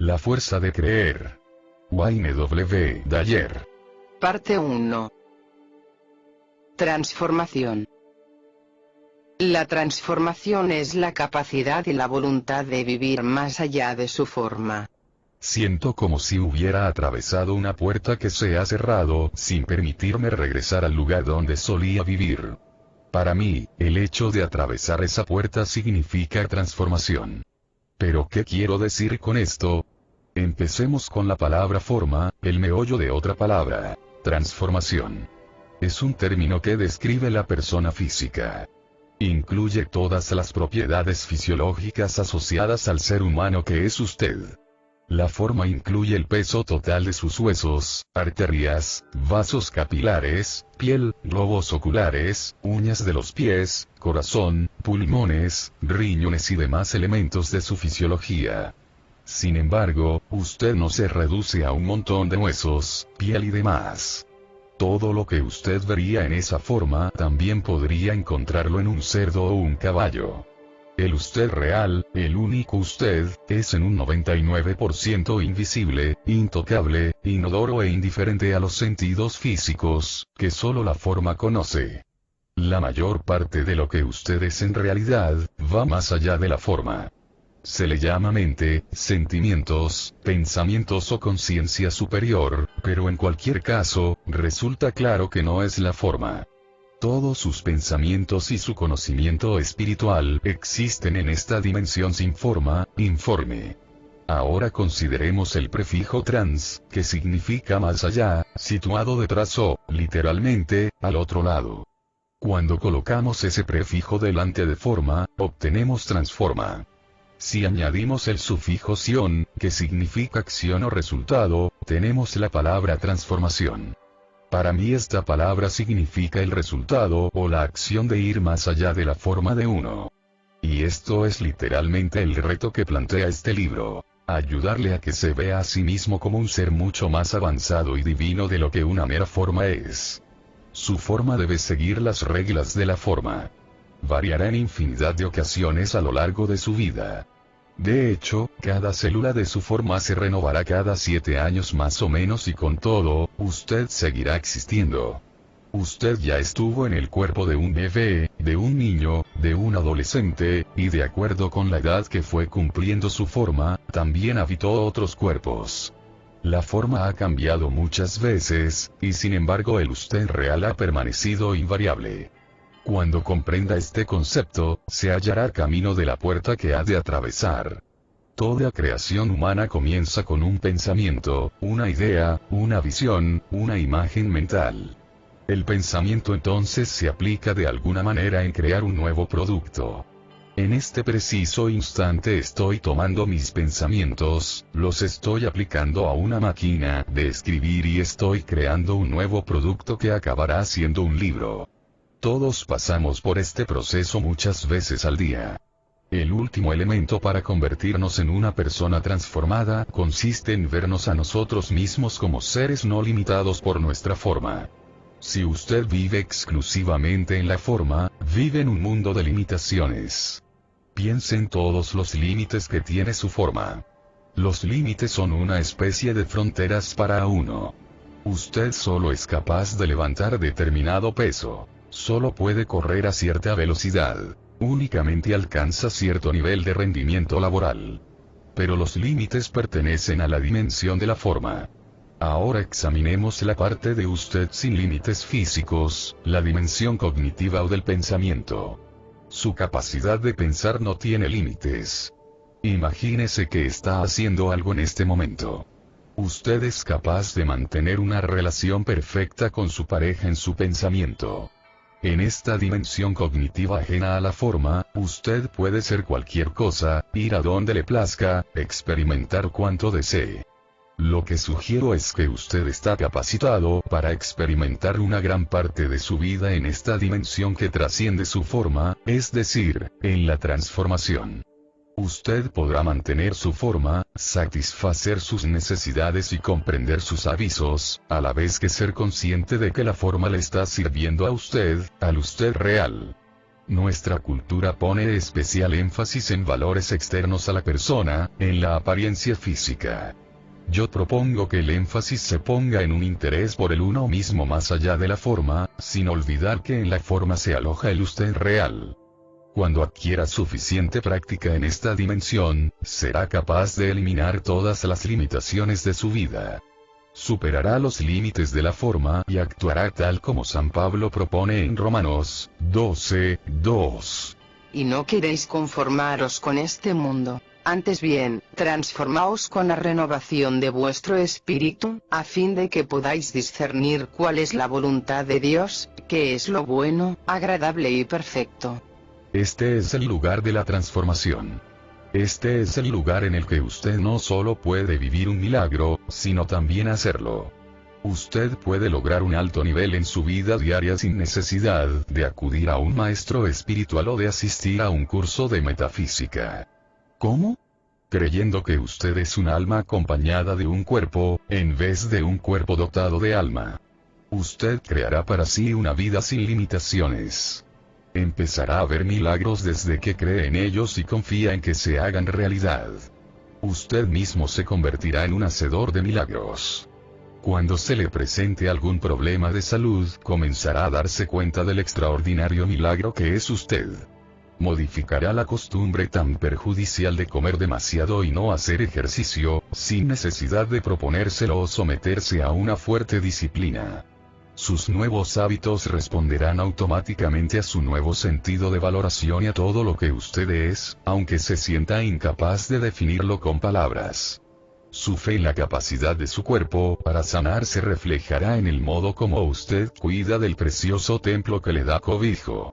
La fuerza de creer. Wayne W. Dyer. Parte 1. Transformación. La transformación es la capacidad y la voluntad de vivir más allá de su forma. Siento como si hubiera atravesado una puerta que se ha cerrado, sin permitirme regresar al lugar donde solía vivir. Para mí, el hecho de atravesar esa puerta significa transformación. ¿Pero qué quiero decir con esto? Empecemos con la palabra forma, el meollo de otra palabra, transformación. Es un término que describe la persona física. Incluye todas las propiedades fisiológicas asociadas al ser humano que es usted. La forma incluye el peso total de sus huesos, arterias, vasos capilares, piel, globos oculares, uñas de los pies, corazón, pulmones, riñones y demás elementos de su fisiología. Sin embargo, usted no se reduce a un montón de huesos, piel y demás. Todo lo que usted vería en esa forma también podría encontrarlo en un cerdo o un caballo. El usted real, el único usted, es en un 99% invisible, intocable, inodoro e indiferente a los sentidos físicos, que solo la forma conoce. La mayor parte de lo que usted es en realidad, va más allá de la forma. Se le llama mente, sentimientos, pensamientos o conciencia superior, pero en cualquier caso, resulta claro que no es la forma. Todos sus pensamientos y su conocimiento espiritual existen en esta dimensión sin forma, informe. Ahora consideremos el prefijo trans, que significa más allá, situado detrás o, literalmente, al otro lado. Cuando colocamos ese prefijo delante de forma, obtenemos transforma. Si añadimos el sufijo sion, que significa acción o resultado, tenemos la palabra transformación. Para mí esta palabra significa el resultado o la acción de ir más allá de la forma de uno. Y esto es literalmente el reto que plantea este libro. Ayudarle a que se vea a sí mismo como un ser mucho más avanzado y divino de lo que una mera forma es. Su forma debe seguir las reglas de la forma. Variará en infinidad de ocasiones a lo largo de su vida. De hecho, cada célula de su forma se renovará cada 7 años más o menos y con todo, usted seguirá existiendo. Usted ya estuvo en el cuerpo de un bebé, de un niño, de un adolescente, y de acuerdo con la edad que fue cumpliendo su forma, también habitó otros cuerpos. La forma ha cambiado muchas veces, y sin embargo el usted real ha permanecido invariable. Cuando comprenda este concepto, se hallará camino de la puerta que ha de atravesar. Toda creación humana comienza con un pensamiento, una idea, una visión, una imagen mental. El pensamiento entonces se aplica de alguna manera en crear un nuevo producto. En este preciso instante estoy tomando mis pensamientos, los estoy aplicando a una máquina de escribir y estoy creando un nuevo producto que acabará siendo un libro. Todos pasamos por este proceso muchas veces al día. El último elemento para convertirnos en una persona transformada consiste en vernos a nosotros mismos como seres no limitados por nuestra forma. Si usted vive exclusivamente en la forma, vive en un mundo de limitaciones. Piense en todos los límites que tiene su forma. Los límites son una especie de fronteras para uno. Usted solo es capaz de levantar determinado peso. Solo puede correr a cierta velocidad. Únicamente alcanza cierto nivel de rendimiento laboral. Pero los límites pertenecen a la dimensión de la forma. Ahora examinemos la parte de usted sin límites físicos, la dimensión cognitiva o del pensamiento. Su capacidad de pensar no tiene límites. Imagínese que está haciendo algo en este momento. Usted es capaz de mantener una relación perfecta con su pareja en su pensamiento. En esta dimensión cognitiva ajena a la forma, usted puede ser cualquier cosa, ir a donde le plazca, experimentar cuanto desee. Lo que sugiero es que usted está capacitado para experimentar una gran parte de su vida en esta dimensión que trasciende su forma, es decir, en la transformación. Usted podrá mantener su forma, satisfacer sus necesidades y comprender sus avisos, a la vez que ser consciente de que la forma le está sirviendo a usted, al usted real. Nuestra cultura pone especial énfasis en valores externos a la persona, en la apariencia física. Yo propongo que el énfasis se ponga en un interés por el uno mismo más allá de la forma, sin olvidar que en la forma se aloja el usted real. Cuando adquiera suficiente práctica en esta dimensión, será capaz de eliminar todas las limitaciones de su vida. Superará los límites de la forma y actuará tal como San Pablo propone en Romanos 12:2. Y no queréis conformaros con este mundo, antes bien, transformaos con la renovación de vuestro espíritu, a fin de que podáis discernir cuál es la voluntad de Dios, que es lo bueno, agradable y perfecto. Este es el lugar de la transformación. Este es el lugar en el que usted no solo puede vivir un milagro, sino también hacerlo. Usted puede lograr un alto nivel en su vida diaria sin necesidad de acudir a un maestro espiritual o de asistir a un curso de metafísica. ¿Cómo? Creyendo que usted es un alma acompañada de un cuerpo, en vez de un cuerpo dotado de alma. Usted creará para sí una vida sin limitaciones. Empezará a ver milagros desde que cree en ellos y confía en que se hagan realidad. Usted mismo se convertirá en un hacedor de milagros. Cuando se le presente algún problema de salud, comenzará a darse cuenta del extraordinario milagro que es usted. Modificará la costumbre tan perjudicial de comer demasiado y no hacer ejercicio, sin necesidad de proponérselo o someterse a una fuerte disciplina. Sus nuevos hábitos responderán automáticamente a su nuevo sentido de valoración y a todo lo que usted es, aunque se sienta incapaz de definirlo con palabras. Su fe en la capacidad de su cuerpo para sanar se reflejará en el modo como usted cuida del precioso templo que le da cobijo.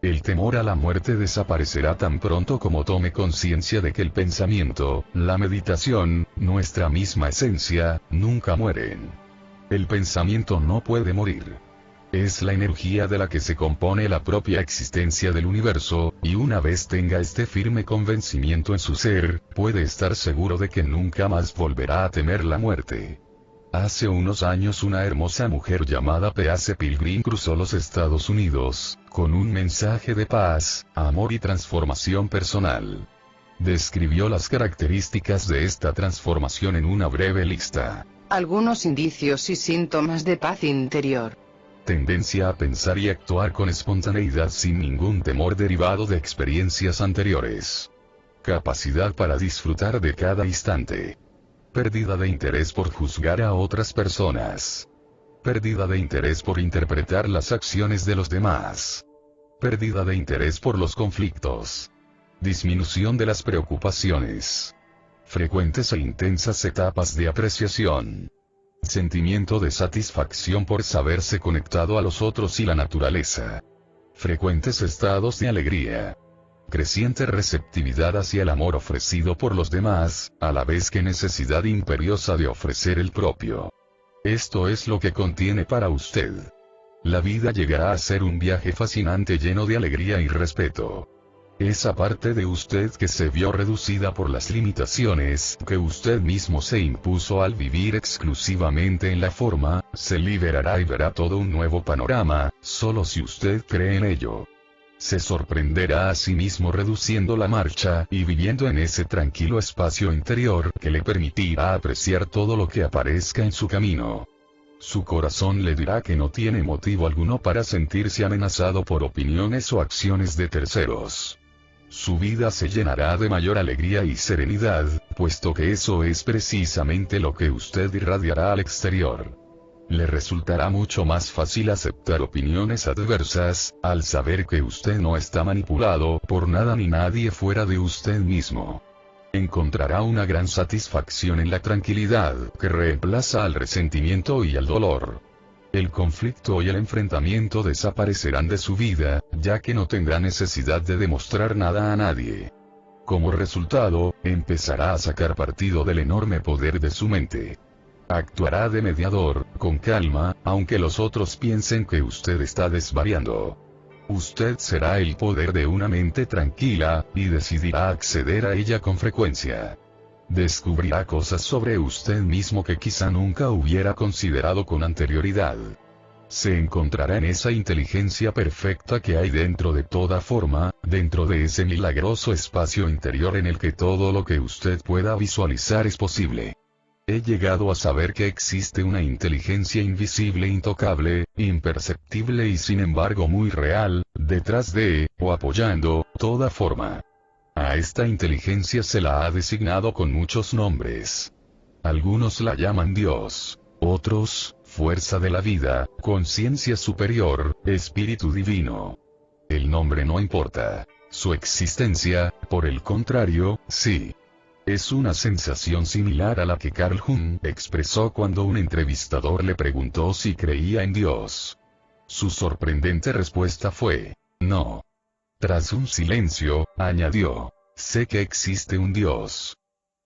El temor a la muerte desaparecerá tan pronto como tome conciencia de que el pensamiento, la meditación, nuestra misma esencia, nunca mueren. El pensamiento no puede morir. Es la energía de la que se compone la propia existencia del universo, y una vez tenga este firme convencimiento en su ser, puede estar seguro de que nunca más volverá a temer la muerte. Hace unos años una hermosa mujer llamada Pace Pilgrim cruzó los Estados Unidos, con un mensaje de paz, amor y transformación personal. Describió las características de esta transformación en una breve lista. Algunos indicios y síntomas de paz interior. Tendencia a pensar y actuar con espontaneidad sin ningún temor derivado de experiencias anteriores. Capacidad para disfrutar de cada instante. Pérdida de interés por juzgar a otras personas. Pérdida de interés por interpretar las acciones de los demás. Pérdida de interés por los conflictos. Disminución de las preocupaciones. Frecuentes e intensas etapas de apreciación. Sentimiento de satisfacción por saberse conectado a los otros y la naturaleza. Frecuentes estados de alegría. Creciente receptividad hacia el amor ofrecido por los demás, a la vez que necesidad imperiosa de ofrecer el propio. Esto es lo que contiene para usted. La vida llegará a ser un viaje fascinante lleno de alegría y respeto. Esa parte de usted que se vio reducida por las limitaciones que usted mismo se impuso al vivir exclusivamente en la forma, se liberará y verá todo un nuevo panorama, solo si usted cree en ello. Se sorprenderá a sí mismo reduciendo la marcha y viviendo en ese tranquilo espacio interior que le permitirá apreciar todo lo que aparezca en su camino. Su corazón le dirá que no tiene motivo alguno para sentirse amenazado por opiniones o acciones de terceros. Su vida se llenará de mayor alegría y serenidad, puesto que eso es precisamente lo que usted irradiará al exterior. Le resultará mucho más fácil aceptar opiniones adversas, al saber que usted no está manipulado por nada ni nadie fuera de usted mismo. Encontrará una gran satisfacción en la tranquilidad que reemplaza al resentimiento y al dolor. El conflicto y el enfrentamiento desaparecerán de su vida, ya que no tendrá necesidad de demostrar nada a nadie. Como resultado, empezará a sacar partido del enorme poder de su mente. Actuará de mediador, con calma, aunque los otros piensen que usted está desvariando. Usted será el poder de una mente tranquila, y decidirá acceder a ella con frecuencia. Descubrirá cosas sobre usted mismo que quizá nunca hubiera considerado con anterioridad. se encontrará en esa inteligencia perfecta que hay dentro de toda forma, dentro de ese milagroso espacio interior en el que todo lo que usted pueda visualizar es posible. He llegado a saber que existe una inteligencia invisible, intocable, imperceptible y sin embargo muy real, detrás de, o apoyando, toda forma. A esta inteligencia se la ha designado con muchos nombres. Algunos la llaman Dios, otros, fuerza de la vida, conciencia superior, espíritu divino. El nombre no importa. Su existencia, por el contrario, sí. Es una sensación similar a la que Carl Jung expresó cuando un entrevistador le preguntó si creía en Dios. Su sorprendente respuesta fue, no. Tras un silencio, añadió, sé que existe un Dios.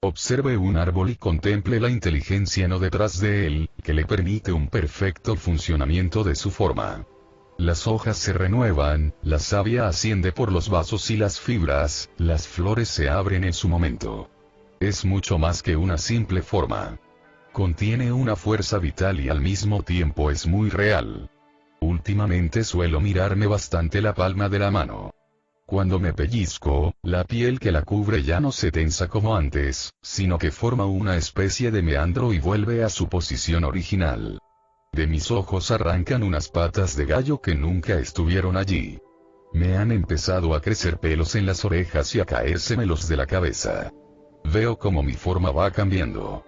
Observe un árbol y contemple la inteligencia no detrás de él, que le permite un perfecto funcionamiento de su forma. Las hojas se renuevan, la savia asciende por los vasos y las fibras, las flores se abren en su momento. Es mucho más que una simple forma. Contiene una fuerza vital y al mismo tiempo es muy real. Últimamente suelo mirarme bastante la palma de la mano. Cuando me pellizco, la piel que la cubre ya no se tensa como antes, sino que forma una especie de meandro y vuelve a su posición original. De mis ojos arrancan unas patas de gallo que nunca estuvieron allí. Me han empezado a crecer pelos en las orejas y a caérsemelos de la cabeza. Veo cómo mi forma va cambiando.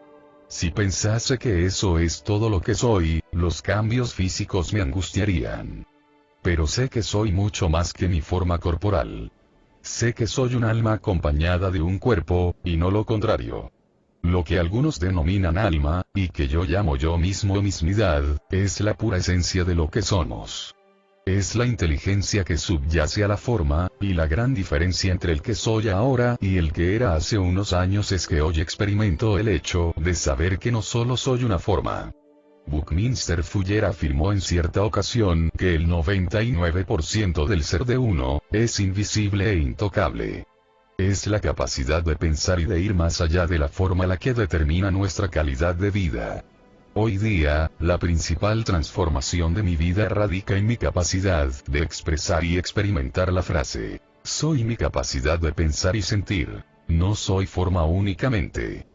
Si pensase que eso es todo lo que soy, los cambios físicos me angustiarían. Pero sé que soy mucho más que mi forma corporal. Sé que soy un alma acompañada de un cuerpo, y no lo contrario. Lo que algunos denominan alma, y que yo llamo yo mismo mismidad, es la pura esencia de lo que somos. Es la inteligencia que subyace a la forma, y la gran diferencia entre el que soy ahora y el que era hace unos años es que hoy experimento el hecho de saber que no solo soy una forma. Buckminster Fuller afirmó en cierta ocasión que el 99% del ser de uno es invisible e intocable. Es la capacidad de pensar y de ir más allá de la forma la que determina nuestra calidad de vida. Hoy día, la principal transformación de mi vida radica en mi capacidad de expresar y experimentar la frase, soy mi capacidad de pensar y sentir, no soy forma únicamente.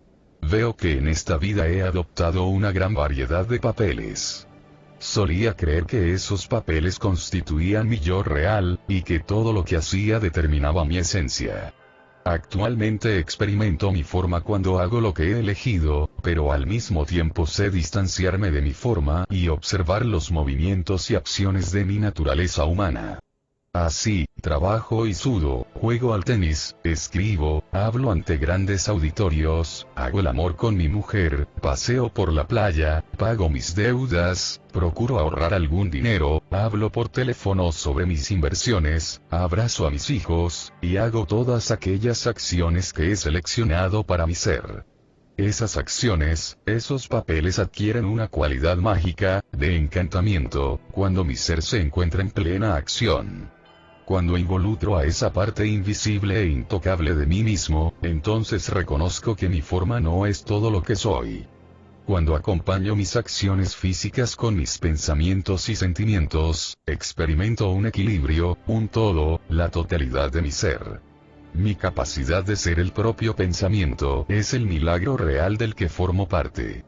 Veo que en esta vida he adoptado una gran variedad de papeles. Solía creer que esos papeles constituían mi yo real, y que todo lo que hacía determinaba mi esencia. Actualmente experimento mi forma cuando hago lo que he elegido, pero al mismo tiempo sé distanciarme de mi forma y observar los movimientos y acciones de mi naturaleza humana. Así, trabajo y sudo, juego al tenis, escribo, hablo ante grandes auditorios, hago el amor con mi mujer, paseo por la playa, pago mis deudas, procuro ahorrar algún dinero, hablo por teléfono sobre mis inversiones, abrazo a mis hijos, y hago todas aquellas acciones que he seleccionado para mi ser. Esas acciones, esos papeles adquieren una cualidad mágica, de encantamiento, cuando mi ser se encuentra en plena acción. Cuando involucro a esa parte invisible e intocable de mí mismo, entonces reconozco que mi forma no es todo lo que soy. Cuando acompaño mis acciones físicas con mis pensamientos y sentimientos, experimento un equilibrio, un todo, la totalidad de mi ser. Mi capacidad de ser el propio pensamiento es el milagro real del que formo parte.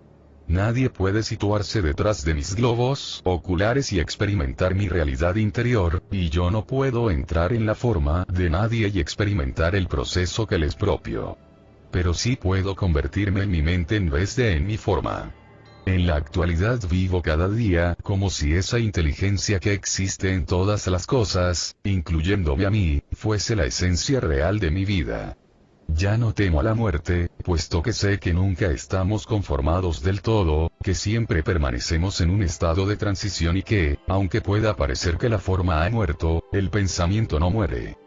Nadie puede situarse detrás de mis globos oculares y experimentar mi realidad interior, y yo no puedo entrar en la forma de nadie y experimentar el proceso que les propio. Pero sí puedo convertirme en mi mente en vez de en mi forma. En la actualidad vivo cada día como si esa inteligencia que existe en todas las cosas, incluyéndome a mí, fuese la esencia real de mi vida. Ya no temo a la muerte, puesto que sé que nunca estamos conformados del todo, que siempre permanecemos en un estado de transición y que, aunque pueda parecer que la forma ha muerto, el pensamiento no muere.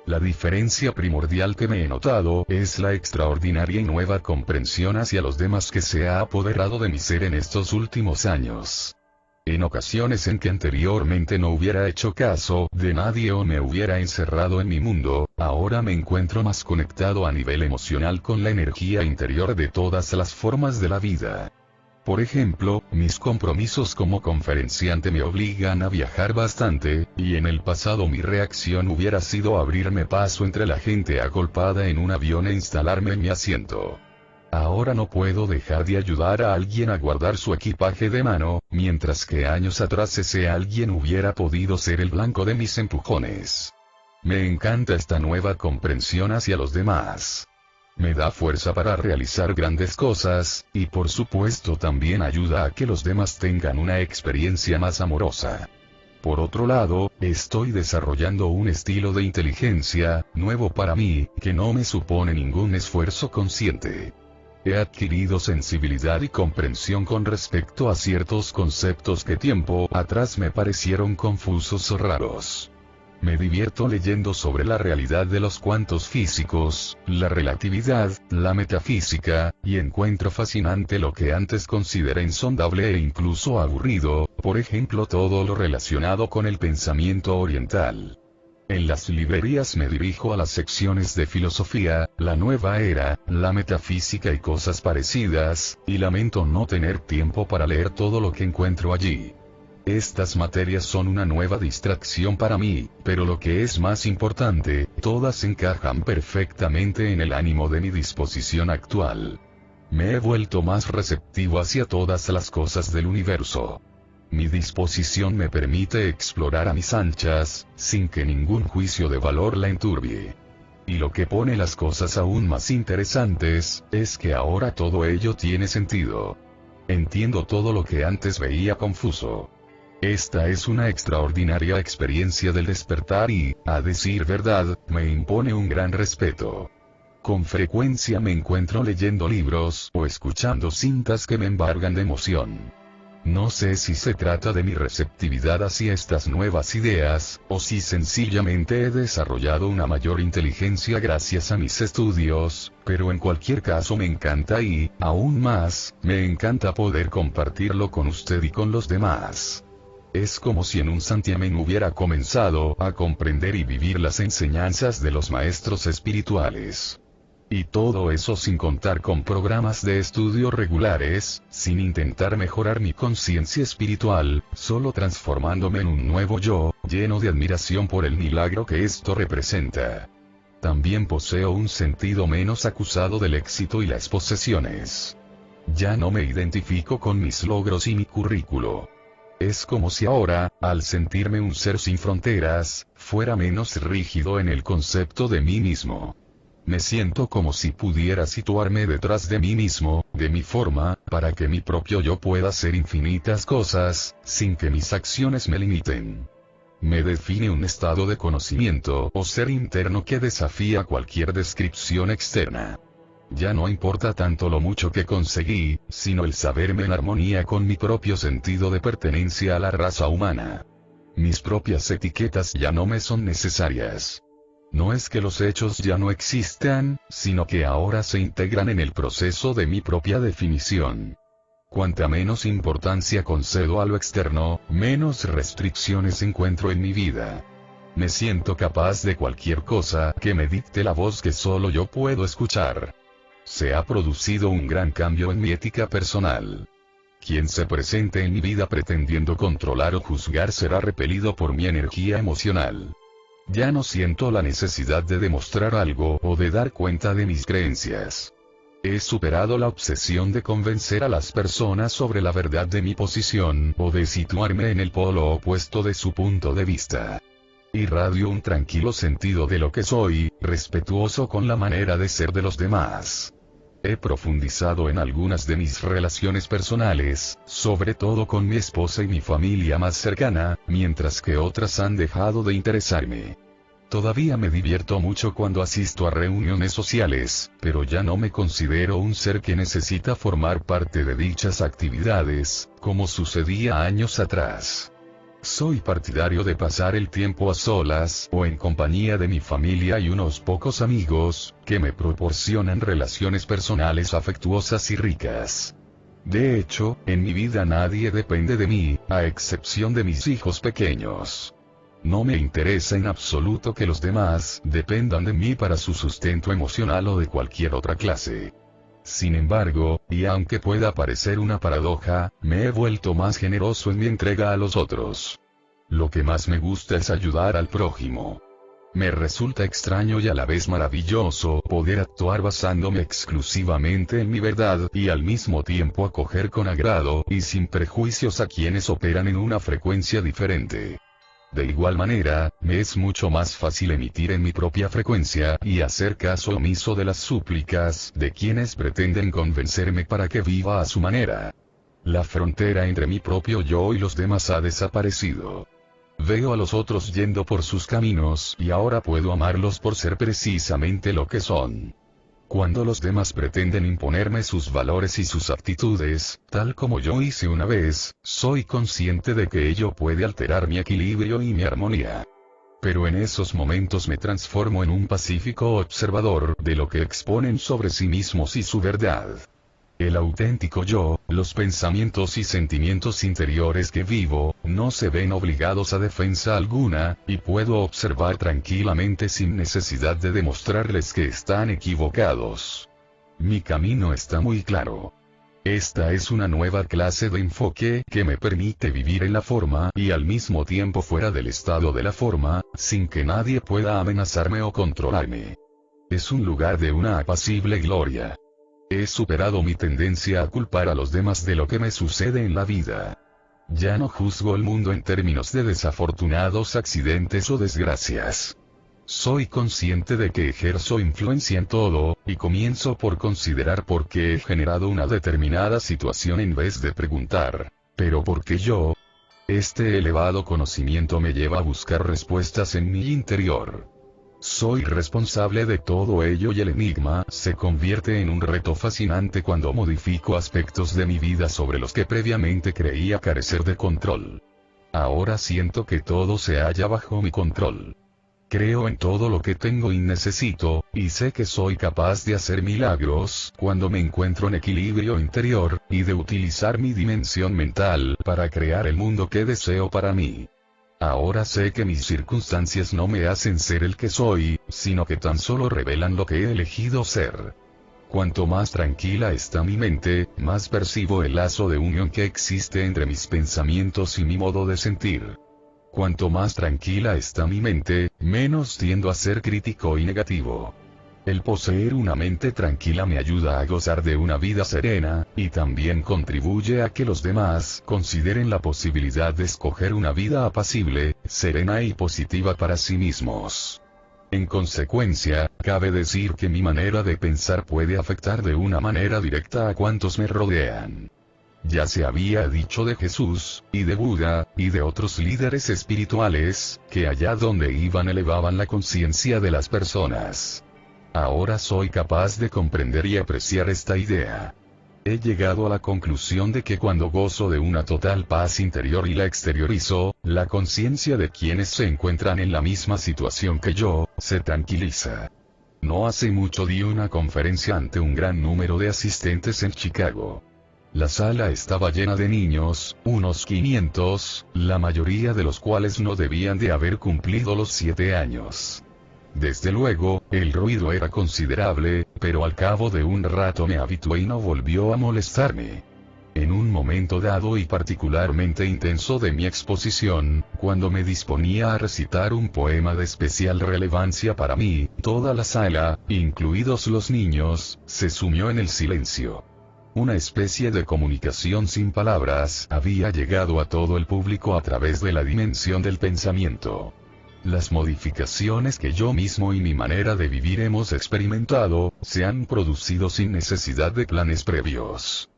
La diferencia primordial que me he notado es la extraordinaria y nueva comprensión hacia los demás que se ha apoderado de mi ser en estos últimos años. En ocasiones en que anteriormente no hubiera hecho caso de nadie o me hubiera encerrado en mi mundo, ahora me encuentro más conectado a nivel emocional con la energía interior de todas las formas de la vida. Por ejemplo, mis compromisos como conferenciante me obligan a viajar bastante, y en el pasado mi reacción hubiera sido abrirme paso entre la gente agolpada en un avión e instalarme en mi asiento. Ahora no puedo dejar de ayudar a alguien a guardar su equipaje de mano, mientras que años atrás ese alguien hubiera podido ser el blanco de mis empujones. Me encanta esta nueva comprensión hacia los demás. Me da fuerza para realizar grandes cosas, y por supuesto también ayuda a que los demás tengan una experiencia más amorosa. Por otro lado, estoy desarrollando un estilo de inteligencia, nuevo para mí, que no me supone ningún esfuerzo consciente. He adquirido sensibilidad y comprensión con respecto a ciertos conceptos que tiempo atrás me parecieron confusos o raros. Me divierto leyendo sobre la realidad de los cuantos físicos, la relatividad, la metafísica, y encuentro fascinante lo que antes consideré insondable e incluso aburrido, por ejemplo todo lo relacionado con el pensamiento oriental. En las librerías me dirijo a las secciones de filosofía, la nueva era, la metafísica y cosas parecidas, y lamento no tener tiempo para leer todo lo que encuentro allí. Estas materias son una nueva distracción para mí, pero lo que es más importante, todas encajan perfectamente en el ánimo de mi disposición actual. Me he vuelto más receptivo hacia todas las cosas del universo. Mi disposición me permite explorar a mis anchas, sin que ningún juicio de valor la enturbie. Y lo que pone las cosas aún más interesantes, es que ahora todo ello tiene sentido. Entiendo todo lo que antes veía confuso. Esta es una extraordinaria experiencia del despertar y, a decir verdad, me impone un gran respeto. Con frecuencia me encuentro leyendo libros o escuchando cintas que me embargan de emoción. No sé si se trata de mi receptividad hacia estas nuevas ideas, o si sencillamente he desarrollado una mayor inteligencia gracias a mis estudios, pero en cualquier caso me encanta y, aún más, me encanta poder compartirlo con usted y con los demás. Es como si en un santiamén hubiera comenzado a comprender y vivir las enseñanzas de los maestros espirituales. Y todo eso sin contar con programas de estudio regulares, sin intentar mejorar mi conciencia espiritual, solo transformándome en un nuevo yo, lleno de admiración por el milagro que esto representa. También poseo un sentido menos acusado del éxito y las posesiones. Ya no me identifico con mis logros y mi currículo. Es como si ahora, al sentirme un ser sin fronteras, fuera menos rígido en el concepto de mí mismo. Me siento como si pudiera situarme detrás de mí mismo, de mi forma, para que mi propio yo pueda hacer infinitas cosas, sin que mis acciones me limiten. Me define un estado de conocimiento o ser interno que desafía cualquier descripción externa. Ya no importa tanto lo mucho que conseguí, sino el saberme en armonía con mi propio sentido de pertenencia a la raza humana. Mis propias etiquetas ya no me son necesarias. No es que los hechos ya no existan, sino que ahora se integran en el proceso de mi propia definición. Cuanta menos importancia concedo a lo externo, menos restricciones encuentro en mi vida. Me siento capaz de cualquier cosa que me dicte la voz que solo yo puedo escuchar. Se ha producido un gran cambio en mi ética personal. Quien se presente en mi vida pretendiendo controlar o juzgar será repelido por mi energía emocional. Ya no siento la necesidad de demostrar algo o de dar cuenta de mis creencias. He superado la obsesión de convencer a las personas sobre la verdad de mi posición o de situarme en el polo opuesto de su punto de vista. Irradio un tranquilo sentido de lo que soy, respetuoso con la manera de ser de los demás. He profundizado en algunas de mis relaciones personales, sobre todo con mi esposa y mi familia más cercana, mientras que otras han dejado de interesarme. Todavía me divierto mucho cuando asisto a reuniones sociales, pero ya no me considero un ser que necesita formar parte de dichas actividades, como sucedía años atrás. Soy partidario de pasar el tiempo a solas o en compañía de mi familia y unos pocos amigos, que me proporcionan relaciones personales afectuosas y ricas. De hecho, en mi vida nadie depende de mí, a excepción de mis hijos pequeños. No me interesa en absoluto que los demás dependan de mí para su sustento emocional o de cualquier otra clase. Sin embargo, y aunque pueda parecer una paradoja, me he vuelto más generoso en mi entrega a los otros. Lo que más me gusta es ayudar al prójimo. Me resulta extraño y a la vez maravilloso poder actuar basándome exclusivamente en mi verdad y al mismo tiempo acoger con agrado y sin prejuicios a quienes operan en una frecuencia diferente. De igual manera, me es mucho más fácil emitir en mi propia frecuencia y hacer caso omiso de las súplicas de quienes pretenden convencerme para que viva a su manera. La frontera entre mi propio yo y los demás ha desaparecido. Veo a los otros yendo por sus caminos y ahora puedo amarlos por ser precisamente lo que son. Cuando los demás pretenden imponerme sus valores y sus actitudes, tal como yo hice una vez, soy consciente de que ello puede alterar mi equilibrio y mi armonía. Pero en esos momentos me transformo en un pacífico observador de lo que exponen sobre sí mismos y su verdad. El auténtico yo, los pensamientos y sentimientos interiores que vivo, no se ven obligados a defensa alguna, y puedo observar tranquilamente sin necesidad de demostrarles que están equivocados. Mi camino está muy claro. Esta es una nueva clase de enfoque que me permite vivir en la forma y al mismo tiempo fuera del estado de la forma, sin que nadie pueda amenazarme o controlarme. Es un lugar de una apacible gloria. He superado mi tendencia a culpar a los demás de lo que me sucede en la vida. Ya no juzgo el mundo en términos de desafortunados accidentes o desgracias. Soy consciente de que ejerzo influencia en todo, y comienzo por considerar por qué he generado una determinada situación en vez de preguntar, ¿pero por qué yo? Este elevado conocimiento me lleva a buscar respuestas en mi interior. Soy responsable de todo ello y el enigma se convierte en un reto fascinante cuando modifico aspectos de mi vida sobre los que previamente creía carecer de control. Ahora siento que todo se halla bajo mi control. Creo en todo lo que tengo y necesito, y sé que soy capaz de hacer milagros cuando me encuentro en equilibrio interior, y de utilizar mi dimensión mental para crear el mundo que deseo para mí. Ahora sé que mis circunstancias no me hacen ser el que soy, sino que tan solo revelan lo que he elegido ser. Cuanto más tranquila está mi mente, más percibo el lazo de unión que existe entre mis pensamientos y mi modo de sentir. Cuanto más tranquila está mi mente, menos tiendo a ser crítico y negativo. El poseer una mente tranquila me ayuda a gozar de una vida serena, y también contribuye a que los demás consideren la posibilidad de escoger una vida apacible, serena y positiva para sí mismos. En consecuencia, cabe decir que mi manera de pensar puede afectar de una manera directa a cuantos me rodean. Ya se había dicho de Jesús, y de Buda, y de otros líderes espirituales, que allá donde iban elevaban la conciencia de las personas. Ahora soy capaz de comprender y apreciar esta idea. He llegado a la conclusión de que cuando gozo de una total paz interior y la exteriorizo, la conciencia de quienes se encuentran en la misma situación que yo, se tranquiliza. No hace mucho di una conferencia ante un gran número de asistentes en Chicago. La sala estaba llena de niños, unos 500, la mayoría de los cuales no debían de haber cumplido los 7 años. Desde luego, el ruido era considerable, pero al cabo de un rato me habitué y no volvió a molestarme. En un momento dado y particularmente intenso de mi exposición, cuando me disponía a recitar un poema de especial relevancia para mí, toda la sala, incluidos los niños, se sumió en el silencio. Una especie de comunicación sin palabras había llegado a todo el público a través de la dimensión del pensamiento. Las modificaciones que yo mismo y mi manera de vivir hemos experimentado, se han producido sin necesidad de planes previos.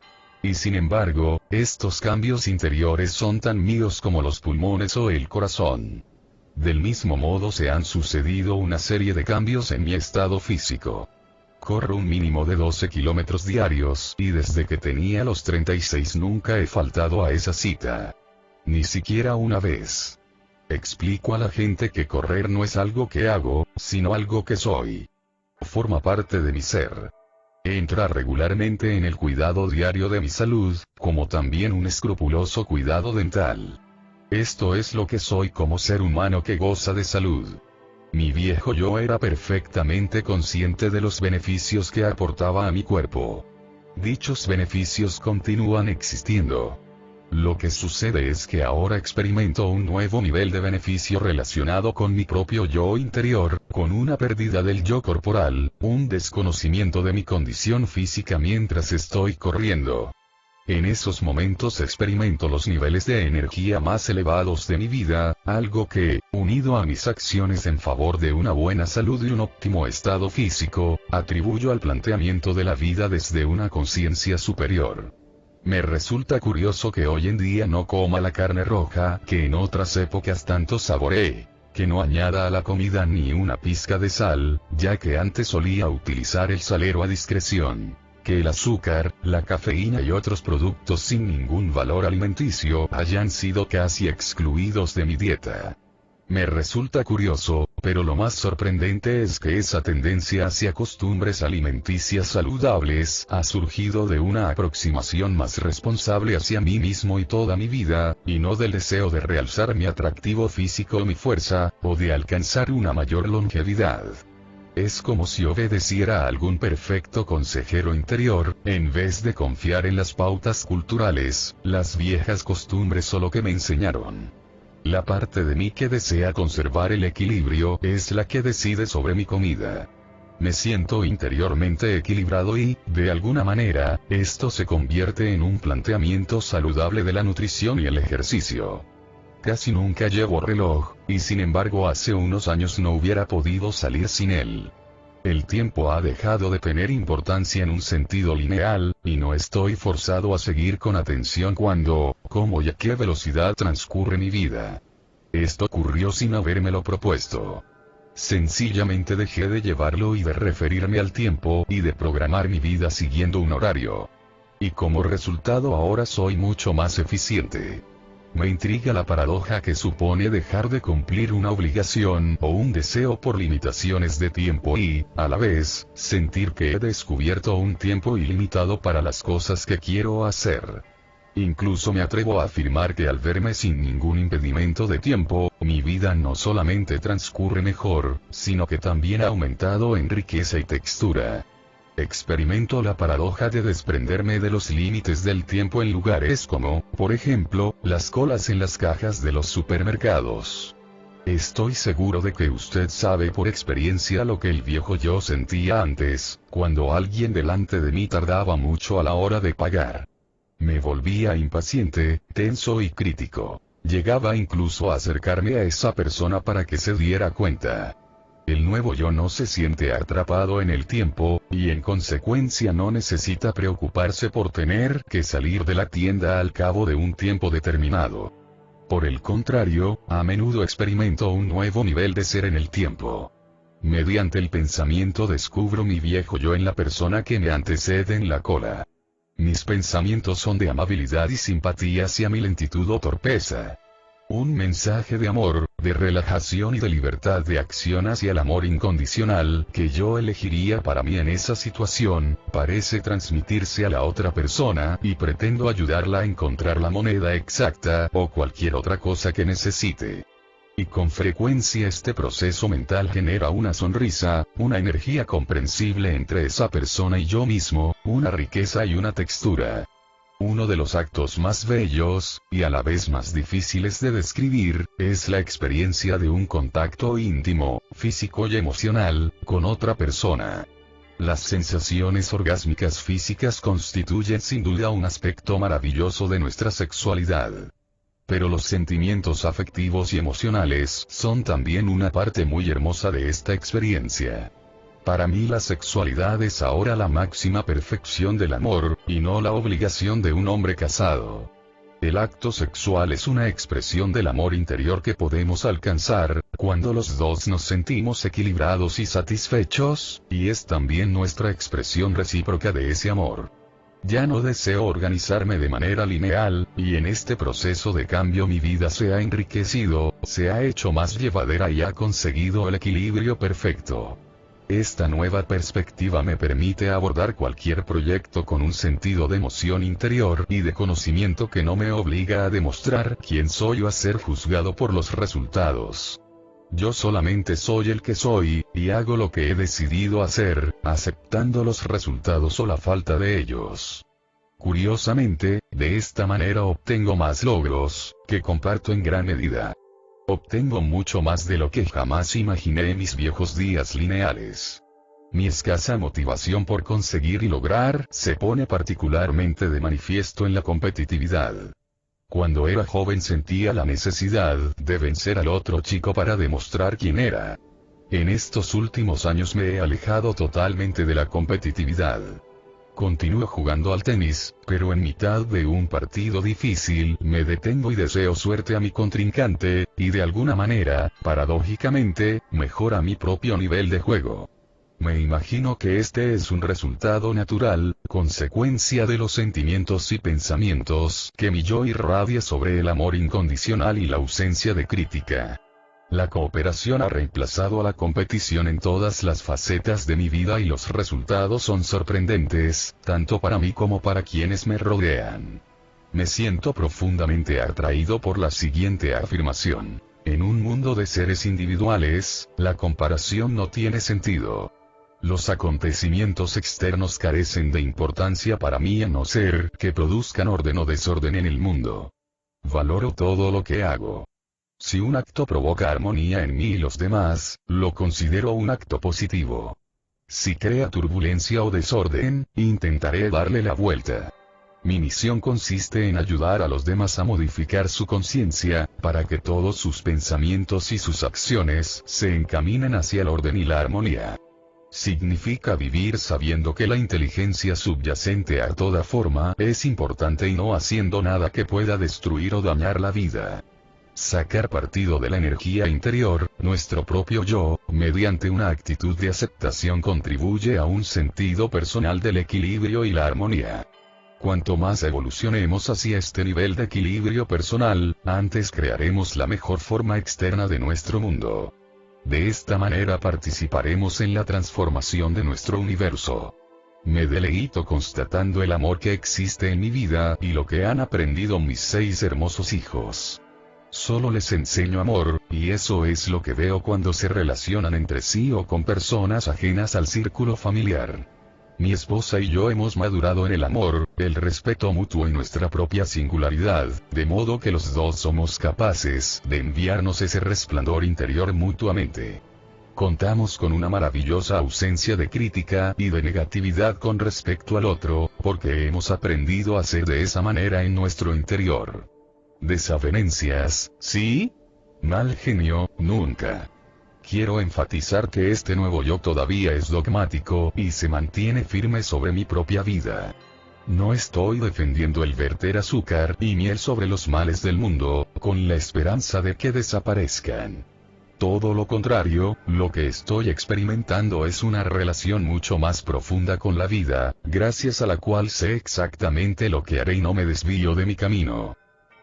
Y sin embargo, estos cambios interiores son tan míos como los pulmones o el corazón. Del mismo modo se han sucedido una serie de cambios en mi estado físico. Corro un mínimo de 12 kilómetros diarios, y desde que tenía los 36 nunca he faltado a esa cita. Ni siquiera una vez. Explico a la gente que correr no es algo que hago, sino algo que soy. Forma parte de mi ser. Entra regularmente en el cuidado diario de mi salud, como también un escrupuloso cuidado dental. Esto es lo que soy como ser humano que goza de salud. Mi viejo yo era perfectamente consciente de los beneficios que aportaba a mi cuerpo. dichos beneficios continúan existiendo. Lo que sucede es que ahora experimento un nuevo nivel de beneficio relacionado con mi propio yo interior, con una pérdida del yo corporal, un desconocimiento de mi condición física mientras estoy corriendo. En esos momentos experimento los niveles de energía más elevados de mi vida, algo que, unido a mis acciones en favor de una buena salud y un óptimo estado físico, atribuyo al planteamiento de la vida desde una conciencia superior. Me resulta curioso que hoy en día no coma la carne roja que en otras épocas tanto saboreé, que no añada a la comida ni una pizca de sal, ya que antes solía utilizar el salero a discreción, que el azúcar, la cafeína y otros productos sin ningún valor alimenticio hayan sido casi excluidos de mi dieta. Me resulta curioso, pero lo más sorprendente es que esa tendencia hacia costumbres alimenticias saludables ha surgido de una aproximación más responsable hacia mí mismo y toda mi vida, y no del deseo de realzar mi atractivo físico o mi fuerza, o de alcanzar una mayor longevidad. Es como si obedeciera a algún perfecto consejero interior, en vez de confiar en las pautas culturales, las viejas costumbres o lo que me enseñaron. La parte de mí que desea conservar el equilibrio es la que decide sobre mi comida. Me siento interiormente equilibrado y, de alguna manera, esto se convierte en un planteamiento saludable de la nutrición y el ejercicio. Casi nunca llevo reloj, y sin embargo hace unos años no hubiera podido salir sin él. El tiempo ha dejado de tener importancia en un sentido lineal, y no estoy forzado a seguir con atención cuándo, cómo y a qué velocidad transcurre mi vida. Esto ocurrió sin habérmelo propuesto. Sencillamente dejé de llevarlo y de referirme al tiempo y de programar mi vida siguiendo un horario. Y como resultado ahora soy mucho más eficiente. Me intriga la paradoja que supone dejar de cumplir una obligación o un deseo por limitaciones de tiempo y, a la vez, sentir que he descubierto un tiempo ilimitado para las cosas que quiero hacer. Incluso me atrevo a afirmar que al verme sin ningún impedimento de tiempo, mi vida no solamente transcurre mejor, sino que también ha aumentado en riqueza y textura. Experimento la paradoja de desprenderme de los límites del tiempo en lugares como, por ejemplo, las colas en las cajas de los supermercados. Estoy seguro de que usted sabe por experiencia lo que el viejo yo sentía antes, cuando alguien delante de mí tardaba mucho a la hora de pagar. Me volvía impaciente, tenso y crítico. Llegaba incluso a acercarme a esa persona para que se diera cuenta. El nuevo yo no se siente atrapado en el tiempo, y en consecuencia no necesita preocuparse por tener que salir de la tienda al cabo de un tiempo determinado. Por el contrario, a menudo experimento un nuevo nivel de ser en el tiempo. Mediante el pensamiento descubro mi viejo yo en la persona que me antecede en la cola. Mis pensamientos son de amabilidad y simpatía hacia mi lentitud o torpeza. Un mensaje de amor, de relajación y de libertad de acción hacia el amor incondicional que yo elegiría para mí en esa situación, parece transmitirse a la otra persona y pretendo ayudarla a encontrar la moneda exacta o cualquier otra cosa que necesite. Y con frecuencia este proceso mental genera una sonrisa, una energía comprensible entre esa persona y yo mismo, una riqueza y una textura. Uno de los actos más bellos, y a la vez más difíciles de describir, es la experiencia de un contacto íntimo, físico y emocional, con otra persona. Las sensaciones orgásmicas físicas constituyen sin duda un aspecto maravilloso de nuestra sexualidad. Pero los sentimientos afectivos y emocionales son también una parte muy hermosa de esta experiencia. Para mí la sexualidad es ahora la máxima perfección del amor, y no la obligación de un hombre casado. El acto sexual es una expresión del amor interior que podemos alcanzar, cuando los dos nos sentimos equilibrados y satisfechos, y es también nuestra expresión recíproca de ese amor. Ya no deseo organizarme de manera lineal, y en este proceso de cambio mi vida se ha enriquecido, se ha hecho más llevadera y ha conseguido el equilibrio perfecto. Esta nueva perspectiva me permite abordar cualquier proyecto con un sentido de emoción interior y de conocimiento que no me obliga a demostrar quién soy o a ser juzgado por los resultados. Yo solamente soy el que soy, y hago lo que he decidido hacer, aceptando los resultados o la falta de ellos. Curiosamente, de esta manera obtengo más logros, que comparto en gran medida. Obtengo mucho más de lo que jamás imaginé en mis viejos días lineales. Mi escasa motivación por conseguir y lograr se pone particularmente de manifiesto en la competitividad. Cuando era joven sentía la necesidad de vencer al otro chico para demostrar quién era. En estos últimos años me he alejado totalmente de la competitividad. Continúo jugando al tenis, pero en mitad de un partido difícil me detengo y deseo suerte a mi contrincante, y de alguna manera, paradójicamente, mejora mi propio nivel de juego. Me imagino que este es un resultado natural, consecuencia de los sentimientos y pensamientos que mi yo irradia sobre el amor incondicional y la ausencia de crítica. La cooperación ha reemplazado a la competición en todas las facetas de mi vida y los resultados son sorprendentes, tanto para mí como para quienes me rodean. Me siento profundamente atraído por la siguiente afirmación. En un mundo de seres individuales, la comparación no tiene sentido. Los acontecimientos externos carecen de importancia para mí a no ser que produzcan orden o desorden en el mundo. Valoro todo lo que hago. Si un acto provoca armonía en mí y los demás, lo considero un acto positivo. Si crea turbulencia o desorden, intentaré darle la vuelta. Mi misión consiste en ayudar a los demás a modificar su conciencia, para que todos sus pensamientos y sus acciones se encaminen hacia el orden y la armonía. Significa vivir sabiendo que la inteligencia subyacente a toda forma es importante y no haciendo nada que pueda destruir o dañar la vida. Sacar partido de la energía interior, nuestro propio yo, mediante una actitud de aceptación contribuye a un sentido personal del equilibrio y la armonía. Cuanto más evolucionemos hacia este nivel de equilibrio personal, antes crearemos la mejor forma externa de nuestro mundo. De esta manera participaremos en la transformación de nuestro universo. Me deleito constatando el amor que existe en mi vida y lo que han aprendido mis 6 hermosos hijos. Solo les enseño amor, y eso es lo que veo cuando se relacionan entre sí o con personas ajenas al círculo familiar. Mi esposa y yo hemos madurado en el amor, el respeto mutuo y nuestra propia singularidad, de modo que los dos somos capaces de enviarnos ese resplandor interior mutuamente. Contamos con una maravillosa ausencia de crítica y de negatividad con respecto al otro, porque hemos aprendido a ser de esa manera en nuestro interior. Desavenencias, ¿sí? Mal genio, nunca. Quiero enfatizar que este nuevo yo todavía es dogmático y se mantiene firme sobre mi propia vida. No estoy defendiendo el verter azúcar y miel sobre los males del mundo, con la esperanza de que desaparezcan. Todo lo contrario, lo que estoy experimentando es una relación mucho más profunda con la vida, gracias a la cual sé exactamente lo que haré y no me desvío de mi camino.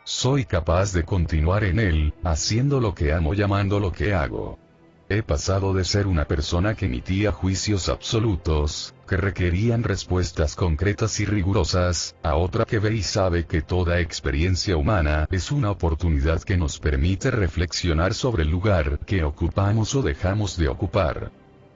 Soy capaz de continuar en él, haciendo lo que amo y amando lo que hago. He pasado de ser una persona que emitía juicios absolutos, que requerían respuestas concretas y rigurosas, a otra que ve y sabe que toda experiencia humana es una oportunidad que nos permite reflexionar sobre el lugar que ocupamos o dejamos de ocupar.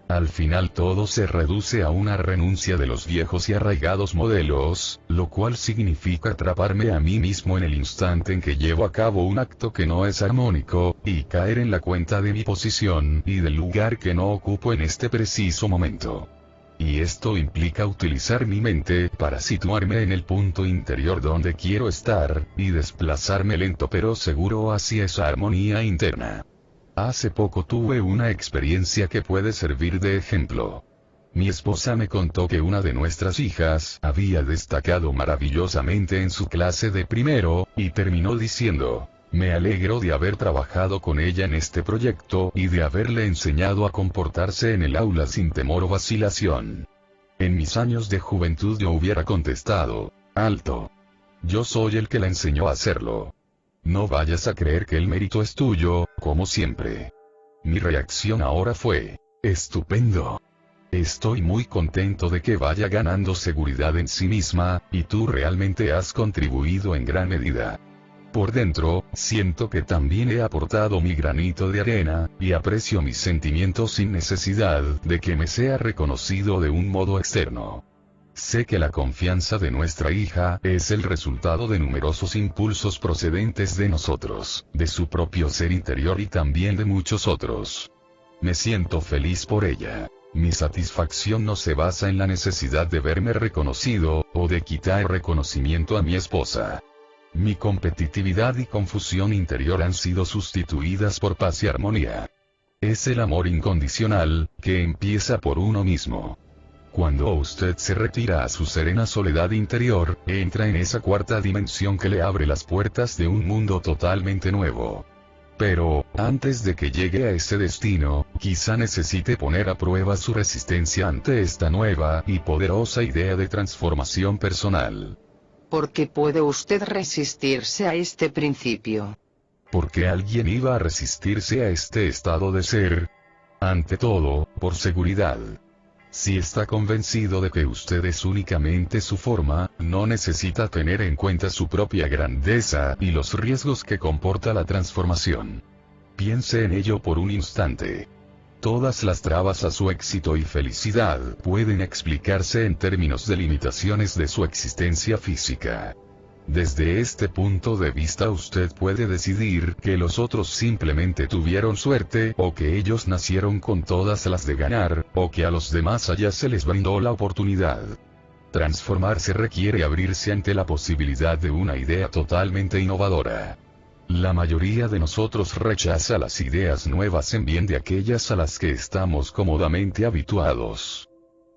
Al final todo se reduce a una renuncia de los viejos y arraigados modelos, lo cual significa atraparme a mí mismo en el instante en que llevo a cabo un acto que no es armónico, y caer en la cuenta de mi posición y del lugar que no ocupo en este preciso momento. Y esto implica utilizar mi mente para situarme en el punto interior donde quiero estar, y desplazarme lento pero seguro hacia esa armonía interna. Hace poco tuve una experiencia que puede servir de ejemplo. Mi esposa me contó que una de nuestras hijas había destacado maravillosamente en su clase de primero, y terminó diciendo: "Me alegro de haber trabajado con ella en este proyecto y de haberle enseñado a comportarse en el aula sin temor o vacilación". En mis años de juventud yo hubiera contestado: "Alto. Yo soy el que la enseñó a hacerlo. No vayas a creer que el mérito es tuyo, como siempre". Mi reacción ahora fue: "Estupendo. Estoy muy contento de que vaya ganando seguridad en sí misma, y tú realmente has contribuido en gran medida". Por dentro, siento que también he aportado mi granito de arena, y aprecio mis sentimientos sin necesidad de que me sea reconocido de un modo externo. Sé que la confianza de nuestra hija es el resultado de numerosos impulsos procedentes de nosotros, de su propio ser interior y también de muchos otros. Me siento feliz por ella. Mi satisfacción no se basa en la necesidad de verme reconocido, o de quitar reconocimiento a mi esposa. Mi competitividad y confusión interior han sido sustituidas por paz y armonía. Es el amor incondicional, que empieza por uno mismo. Cuando usted se retira a su serena soledad interior, entra en esa cuarta dimensión que le abre las puertas de un mundo totalmente nuevo. Pero, antes de que llegue a ese destino, quizá necesite poner a prueba su resistencia ante esta nueva y poderosa idea de transformación personal. ¿Por qué puede usted resistirse a este principio? ¿Por qué alguien iba a resistirse a este estado de ser? Ante todo, por seguridad. Si está convencido de que usted es únicamente su forma, no necesita tener en cuenta su propia grandeza y los riesgos que comporta la transformación. Piense en ello por un instante. Todas las trabas a su éxito y felicidad pueden explicarse en términos de limitaciones de su existencia física. Desde este punto de vista usted puede decidir que los otros simplemente tuvieron suerte, o que ellos nacieron con todas las de ganar, o que a los demás allá se les brindó la oportunidad. Transformarse requiere abrirse ante la posibilidad de una idea totalmente innovadora. La mayoría de nosotros rechaza las ideas nuevas en bien de aquellas a las que estamos cómodamente habituados.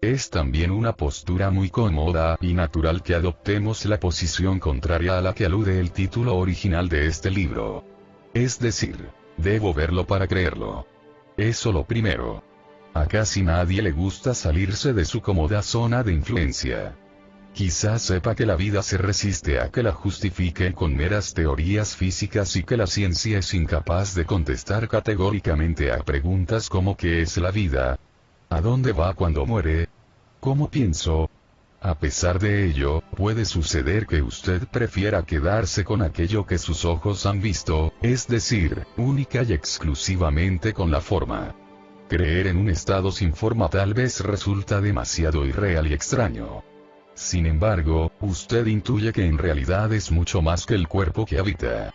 Es también una postura muy cómoda y natural que adoptemos la posición contraria a la que alude el título original de este libro. Es decir, debo verlo para creerlo. Eso lo primero. A casi nadie le gusta salirse de su cómoda zona de influencia. Quizás sepa que la vida se resiste a que la justifique con meras teorías físicas y que la ciencia es incapaz de contestar categóricamente a preguntas como ¿qué es la vida? ¿A dónde va cuando muere? ¿Cómo pienso? A pesar de ello, puede suceder que usted prefiera quedarse con aquello que sus ojos han visto, es decir, única y exclusivamente con la forma. Creer en un estado sin forma tal vez resulta demasiado irreal y extraño. Sin embargo, usted intuye que en realidad es mucho más que el cuerpo que habita.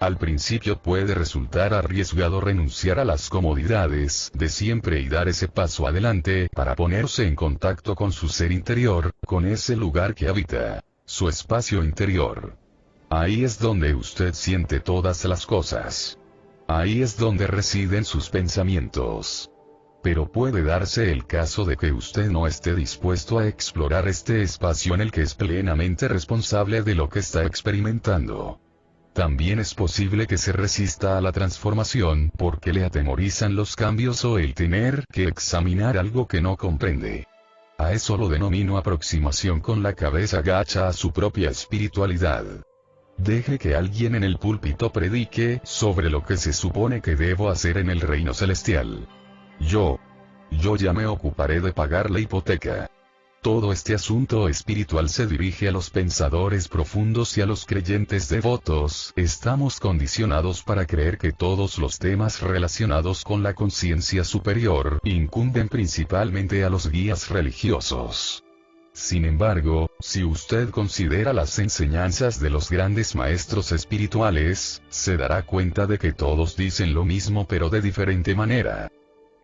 Al principio puede resultar arriesgado renunciar a las comodidades de siempre y dar ese paso adelante para ponerse en contacto con su ser interior, con ese lugar que habita, su espacio interior. Ahí es donde usted siente todas las cosas. Ahí es donde residen sus pensamientos. Pero puede darse el caso de que usted no esté dispuesto a explorar este espacio en el que es plenamente responsable de lo que está experimentando. También es posible que se resista a la transformación porque le atemorizan los cambios o el tener que examinar algo que no comprende. A eso lo denomino aproximación con la cabeza gacha a su propia espiritualidad. Deje que alguien en el púlpito predique sobre lo que se supone que debo hacer en el reino celestial. Yo ya me ocuparé de pagar la hipoteca. Todo este asunto espiritual se dirige a los pensadores profundos y a los creyentes devotos. Estamos condicionados para creer que todos los temas relacionados con la conciencia superior incumben principalmente a los guías religiosos. Sin embargo, si usted considera las enseñanzas de los grandes maestros espirituales, se dará cuenta de que todos dicen lo mismo pero de diferente manera.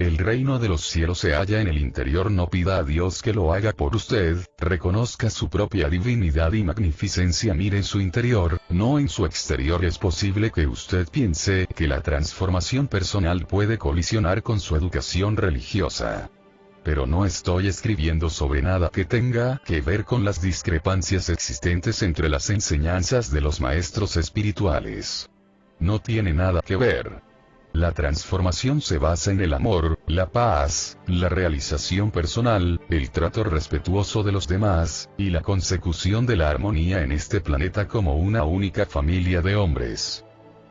El reino de los cielos se halla en el interior. No pida a Dios que lo haga por usted, reconozca su propia divinidad y magnificencia. Mire en su interior, no en su exterior. Es posible que usted piense que la transformación personal puede colisionar con su educación religiosa. Pero no estoy escribiendo sobre nada que tenga que ver con las discrepancias existentes entre las enseñanzas de los maestros espirituales. No tiene nada que ver. La transformación se basa en el amor, la paz, la realización personal, el trato respetuoso de los demás, y la consecución de la armonía en este planeta como una única familia de hombres.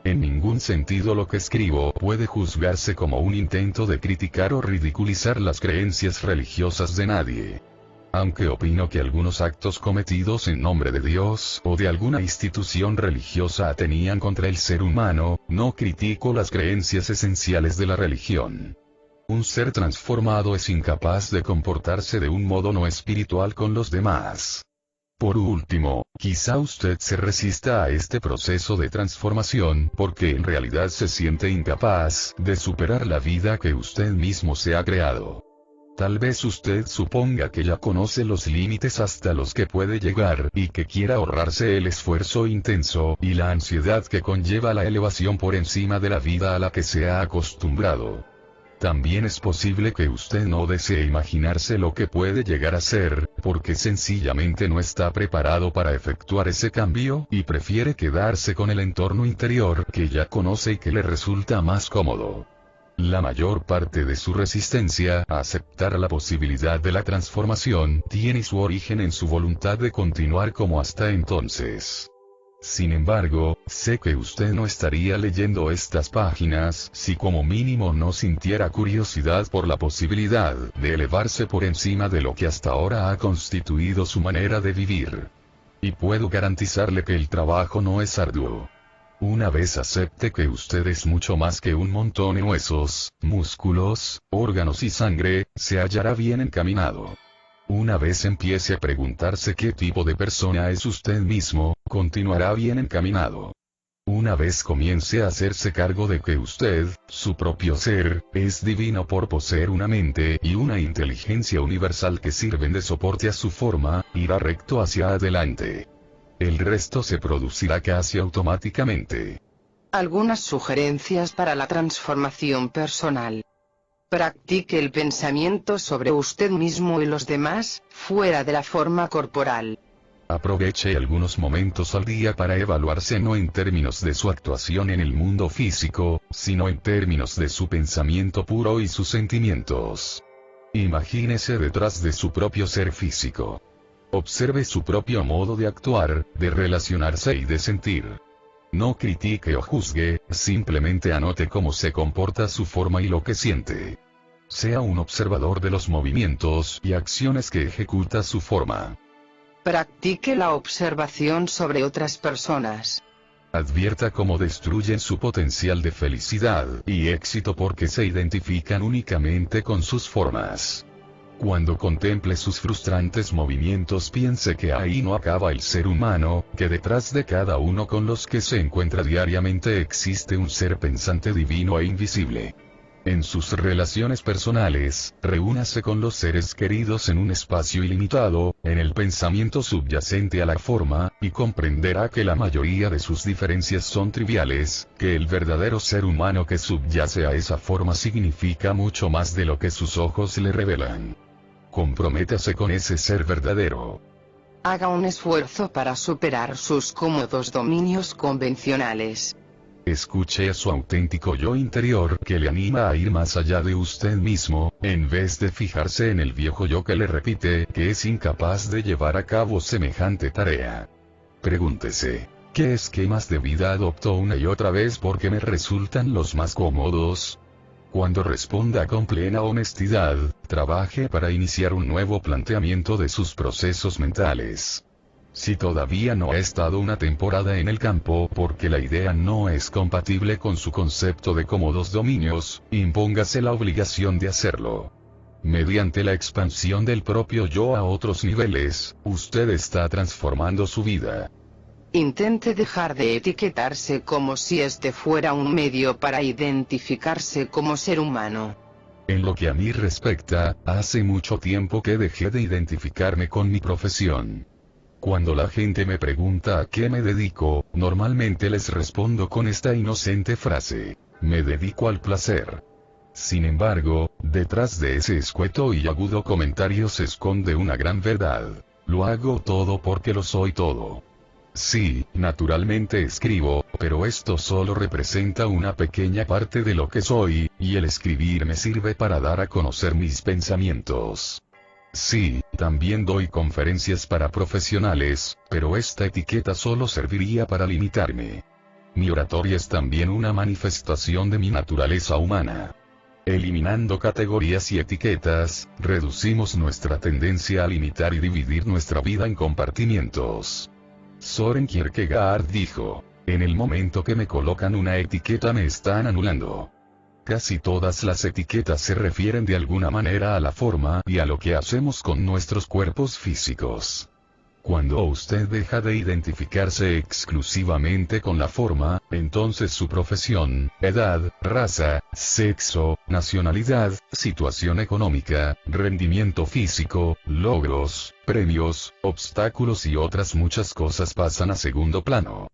En ningún sentido lo que escribo puede juzgarse como un intento de criticar o ridiculizar las creencias religiosas de nadie. Aunque opino que algunos actos cometidos en nombre de Dios o de alguna institución religiosa atenían contra el ser humano, no critico las creencias esenciales de la religión. Un ser transformado es incapaz de comportarse de un modo no espiritual con los demás. Por último, quizá usted se resista a este proceso de transformación porque en realidad se siente incapaz de superar la vida que usted mismo se ha creado. Tal vez usted suponga que ya conoce los límites hasta los que puede llegar y que quiera ahorrarse el esfuerzo intenso y la ansiedad que conlleva la elevación por encima de la vida a la que se ha acostumbrado. También es posible que usted no desee imaginarse lo que puede llegar a ser, porque sencillamente no está preparado para efectuar ese cambio y prefiere quedarse con el entorno interior que ya conoce y que le resulta más cómodo. La mayor parte de su resistencia a aceptar la posibilidad de la transformación tiene su origen en su voluntad de continuar como hasta entonces. Sin embargo, sé que usted no estaría leyendo estas páginas si como mínimo no sintiera curiosidad por la posibilidad de elevarse por encima de lo que hasta ahora ha constituido su manera de vivir. Y puedo garantizarle que el trabajo no es arduo. Una vez acepte que usted es mucho más que un montón de huesos, músculos, órganos y sangre, se hallará bien encaminado. Una vez empiece a preguntarse qué tipo de persona es usted mismo, continuará bien encaminado. Una vez comience a hacerse cargo de que usted, su propio ser, es divino por poseer una mente y una inteligencia universal que sirven de soporte a su forma, irá recto hacia adelante. El resto se producirá casi automáticamente. Algunas sugerencias para la transformación personal. Practique el pensamiento sobre usted mismo y los demás, fuera de la forma corporal. Aproveche algunos momentos al día para evaluarse no en términos de su actuación en el mundo físico, sino en términos de su pensamiento puro y sus sentimientos. Imagínese detrás de su propio ser físico. Observe su propio modo de actuar, de relacionarse y de sentir. No critique o juzgue, simplemente anote cómo se comporta su forma y lo que siente. Sea un observador de los movimientos y acciones que ejecuta su forma. Practique la observación sobre otras personas. Advierta cómo destruyen su potencial de felicidad y éxito porque se identifican únicamente con sus formas. Cuando contemple sus frustrantes movimientos, piense que ahí no acaba el ser humano, que detrás de cada uno con los que se encuentra diariamente existe un ser pensante divino e invisible. En sus relaciones personales, reúnase con los seres queridos en un espacio ilimitado, en el pensamiento subyacente a la forma, y comprenderá que la mayoría de sus diferencias son triviales, que el verdadero ser humano que subyace a esa forma significa mucho más de lo que sus ojos le revelan. Comprométase con ese ser verdadero. Haga un esfuerzo para superar sus cómodos dominios convencionales. Escuche a su auténtico yo interior que le anima a ir más allá de usted mismo, en vez de fijarse en el viejo yo que le repite que es incapaz de llevar a cabo semejante tarea. Pregúntese, ¿qué esquemas de vida adopto una y otra vez porque me resultan los más cómodos? Cuando responda con plena honestidad, trabaje para iniciar un nuevo planteamiento de sus procesos mentales. Si todavía no ha estado una temporada en el campo porque la idea no es compatible con su concepto de cómodos dominios, impóngase la obligación de hacerlo. Mediante la expansión del propio yo a otros niveles, usted está transformando su vida. Intente dejar de etiquetarse como si este fuera un medio para identificarse como ser humano. En lo que a mí respecta, hace mucho tiempo que dejé de identificarme con mi profesión. Cuando la gente me pregunta a qué me dedico, normalmente les respondo con esta inocente frase: me dedico al placer. Sin embargo, detrás de ese escueto y agudo comentario se esconde una gran verdad. Lo hago todo porque lo soy todo. Sí, naturalmente escribo, pero esto solo representa una pequeña parte de lo que soy, y el escribir me sirve para dar a conocer mis pensamientos. Sí, también doy conferencias para profesionales, pero esta etiqueta solo serviría para limitarme. Mi oratoria es también una manifestación de mi naturaleza humana. Eliminando categorías y etiquetas, reducimos nuestra tendencia a limitar y dividir nuestra vida en compartimientos. Soren Kierkegaard dijo: en el momento que me colocan una etiqueta me están anulando. Casi todas las etiquetas se refieren de alguna manera a la forma y a lo que hacemos con nuestros cuerpos físicos. Cuando usted deja de identificarse exclusivamente con la forma, entonces su profesión, edad, raza, sexo, nacionalidad, situación económica, rendimiento físico, logros, premios, obstáculos y otras muchas cosas pasan a segundo plano.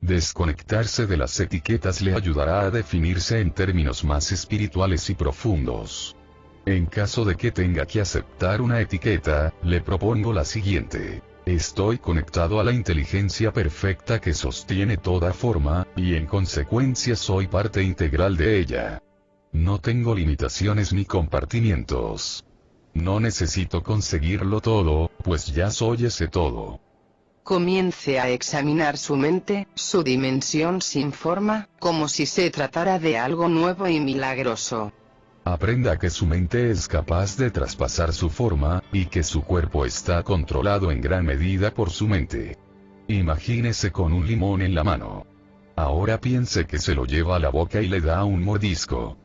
Desconectarse de las etiquetas le ayudará a definirse en términos más espirituales y profundos. En caso de que tenga que aceptar una etiqueta, le propongo la siguiente. Estoy conectado a la inteligencia perfecta que sostiene toda forma, y en consecuencia soy parte integral de ella. No tengo limitaciones ni compartimientos. No necesito conseguirlo todo, pues ya soy ese todo. Comience a examinar su mente, su dimensión sin forma, como si se tratara de algo nuevo y milagroso. Aprenda que su mente es capaz de traspasar su forma, y que su cuerpo está controlado en gran medida por su mente. Imagínese con un limón en la mano. Ahora piense que se lo lleva a la boca y le da un mordisco.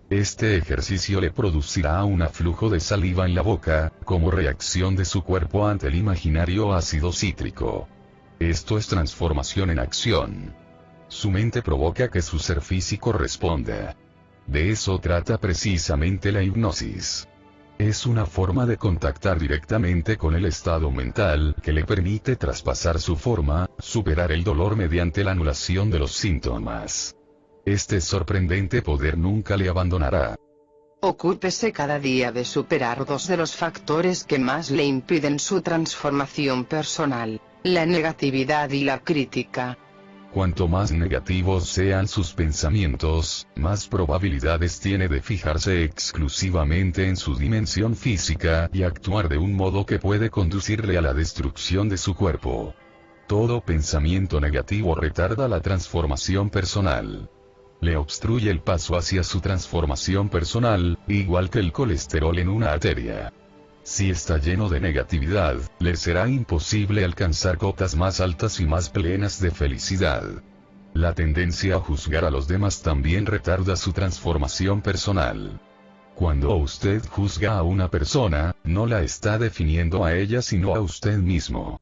Este ejercicio le producirá un aflujo de saliva en la boca, como reacción de su cuerpo ante el imaginario ácido cítrico. Esto es transformación en acción. Su mente provoca que su ser físico responda. De eso trata precisamente la hipnosis. Es una forma de contactar directamente con el estado mental que le permite traspasar su forma, superar el dolor mediante la anulación de los síntomas. Este sorprendente poder nunca le abandonará. Ocúpese cada día de superar dos de los factores que más le impiden su transformación personal: la negatividad y la crítica. Cuanto más negativos sean sus pensamientos, más probabilidades tiene de fijarse exclusivamente en su dimensión física y actuar de un modo que puede conducirle a la destrucción de su cuerpo. Todo pensamiento negativo retarda la transformación personal. Le obstruye el paso hacia su transformación personal, igual que el colesterol en una arteria. Si está lleno de negatividad, le será imposible alcanzar cotas más altas y más plenas de felicidad. La tendencia a juzgar a los demás también retarda su transformación personal. Cuando usted juzga a una persona, no la está definiendo a ella sino a usted mismo.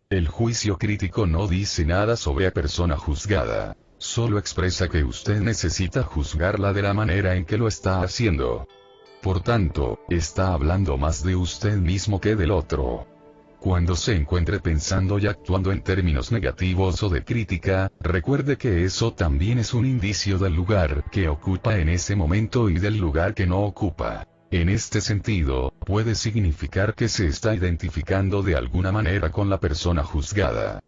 El juicio crítico no dice nada sobre la persona juzgada. Solo expresa que usted necesita juzgarla de la manera en que lo está haciendo. Por tanto, está hablando más de usted mismo que del otro. Cuando se encuentre pensando y actuando en términos negativos o de crítica, recuerde que eso también es un indicio del lugar que ocupa en ese momento y del lugar que no ocupa. En este sentido, puede significar que se está identificando de alguna manera con la persona juzgada.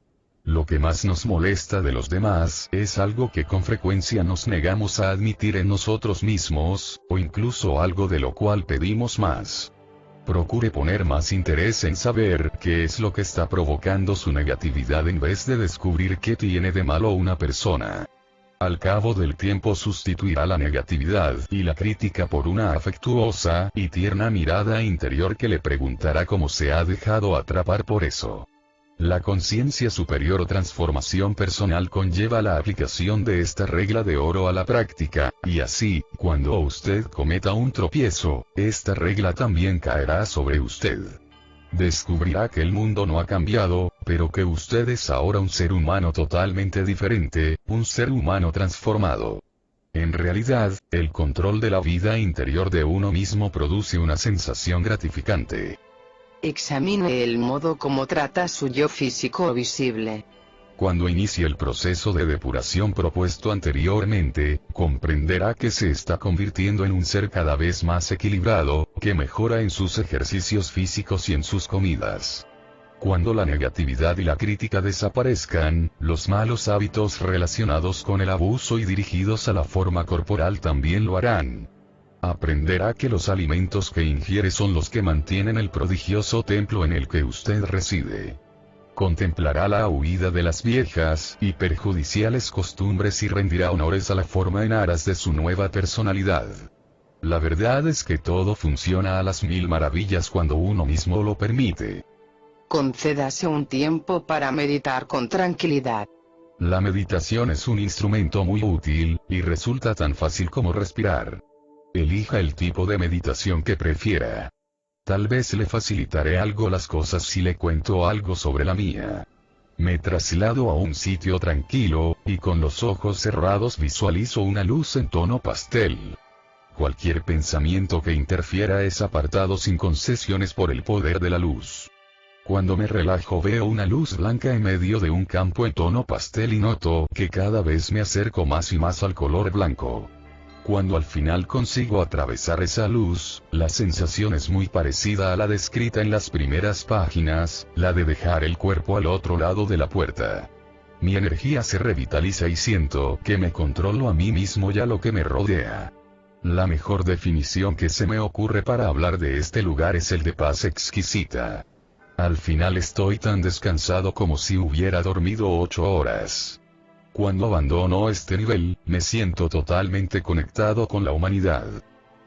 Lo que más nos molesta de los demás es algo que con frecuencia nos negamos a admitir en nosotros mismos, o incluso algo de lo cual pedimos más. Procure poner más interés en saber qué es lo que está provocando su negatividad en vez de descubrir qué tiene de malo una persona. Al cabo del tiempo sustituirá la negatividad y la crítica por una afectuosa y tierna mirada interior que le preguntará cómo se ha dejado atrapar por eso. La conciencia superior o transformación personal conlleva la aplicación de esta regla de oro a la práctica, y así, cuando usted cometa un tropiezo, esta regla también caerá sobre usted. Descubrirá que el mundo no ha cambiado, pero que usted es ahora un ser humano totalmente diferente, un ser humano transformado. En realidad, el control de la vida interior de uno mismo produce una sensación gratificante. Examine el modo como trata su yo físico o visible. Cuando inicie el proceso de depuración propuesto anteriormente, comprenderá que se está convirtiendo en un ser cada vez más equilibrado, que mejora en sus ejercicios físicos y en sus comidas. Cuando la negatividad y la crítica desaparezcan, los malos hábitos relacionados con el abuso y dirigidos a la forma corporal también lo harán. Aprenderá que los alimentos que ingiere son los que mantienen el prodigioso templo en el que usted reside. Contemplará la huida de las viejas y perjudiciales costumbres y rendirá honores a la forma en aras de su nueva personalidad. La verdad es que todo funciona a las mil maravillas cuando uno mismo lo permite. Concédase un tiempo para meditar con tranquilidad. La meditación es un instrumento muy útil, y resulta tan fácil como respirar. Elija el tipo de meditación que prefiera. Tal vez le facilitaré algo las cosas si le cuento algo sobre la mía. Me traslado a un sitio tranquilo, y con los ojos cerrados visualizo una luz en tono pastel. Cualquier pensamiento que interfiera es apartado sin concesiones por el poder de la luz. Cuando me relajo veo una luz blanca en medio de un campo en tono pastel y noto que cada vez me acerco más y más al color blanco. Cuando al final consigo atravesar esa luz, la sensación es muy parecida a la descrita en las primeras páginas, la de dejar el cuerpo al otro lado de la puerta. Mi energía se revitaliza y siento que me controlo a mí mismo y a lo que me rodea. La mejor definición que se me ocurre para hablar de este lugar es el de paz exquisita. Al final estoy tan descansado como si hubiera dormido 8 horas. Cuando abandono este nivel, me siento totalmente conectado con la humanidad.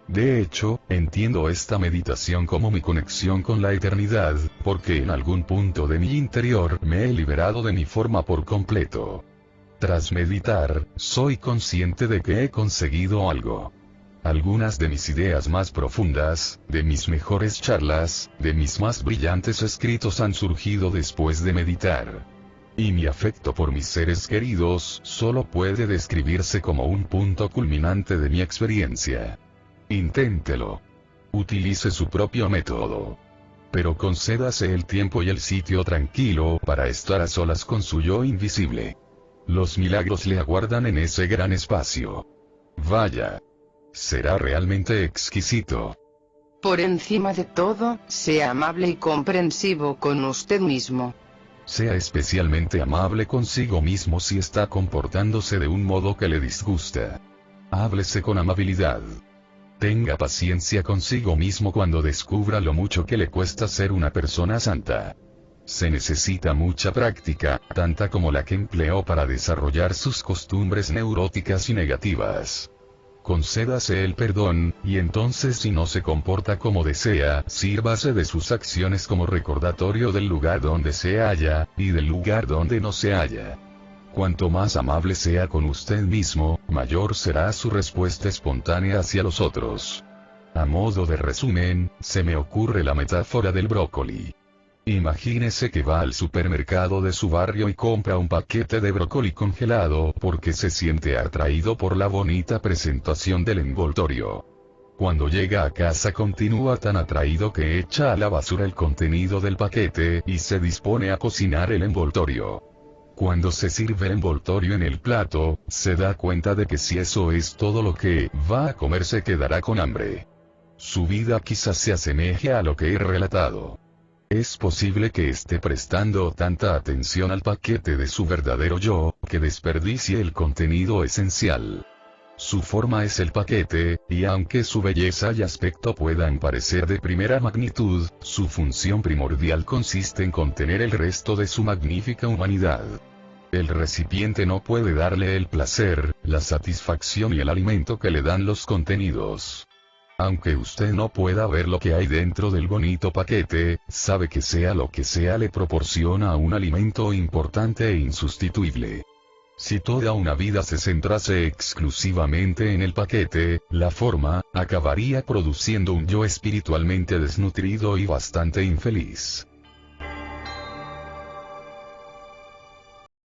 De hecho, entiendo esta meditación como mi conexión con la eternidad, porque en algún punto de mi interior me he liberado de mi forma por completo. Tras meditar, soy consciente de que he conseguido algo. Algunas de mis ideas más profundas, de mis mejores charlas, de mis más brillantes escritos han surgido después de meditar. Y mi afecto por mis seres queridos solo puede describirse como un punto culminante de mi experiencia. Inténtelo. Utilice su propio método. Pero concédase el tiempo y el sitio tranquilo para estar a solas con su yo invisible. Los milagros le aguardan en ese gran espacio. Vaya. Será realmente exquisito. Por encima de todo, sea amable y comprensivo con usted mismo. Sea especialmente amable consigo mismo si está comportándose de un modo que le disgusta. Háblese con amabilidad. Tenga paciencia consigo mismo cuando descubra lo mucho que le cuesta ser una persona santa. Se necesita mucha práctica, tanta como la que empleó para desarrollar sus costumbres neuróticas y negativas. Concédase el perdón, y entonces si no se comporta como desea, sírvase de sus acciones como recordatorio del lugar donde se halla, y del lugar donde no se halla. Cuanto más amable sea con usted mismo, mayor será su respuesta espontánea hacia los otros. A modo de resumen, se me ocurre la metáfora del brócoli. Imagínese que va al supermercado de su barrio y compra un paquete de brócoli congelado porque se siente atraído por la bonita presentación del envoltorio. Cuando llega a casa continúa tan atraído que echa a la basura el contenido del paquete y se dispone a cocinar el envoltorio. Cuando se sirve el envoltorio en el plato, se da cuenta de que si eso es todo lo que va a comer se quedará con hambre. Su vida quizás se asemeje a lo que he relatado. Es posible que esté prestando tanta atención al paquete de su verdadero yo, que desperdicie el contenido esencial. Su forma es el paquete, y aunque su belleza y aspecto puedan parecer de primera magnitud, su función primordial consiste en contener el resto de su magnífica humanidad. El recipiente no puede darle el placer, la satisfacción y el alimento que le dan los contenidos. Aunque usted no pueda ver lo que hay dentro del bonito paquete, sabe que sea lo que sea le proporciona un alimento importante e insustituible. Si toda una vida se centrase exclusivamente en el paquete, la forma, acabaría produciendo un yo espiritualmente desnutrido y bastante infeliz.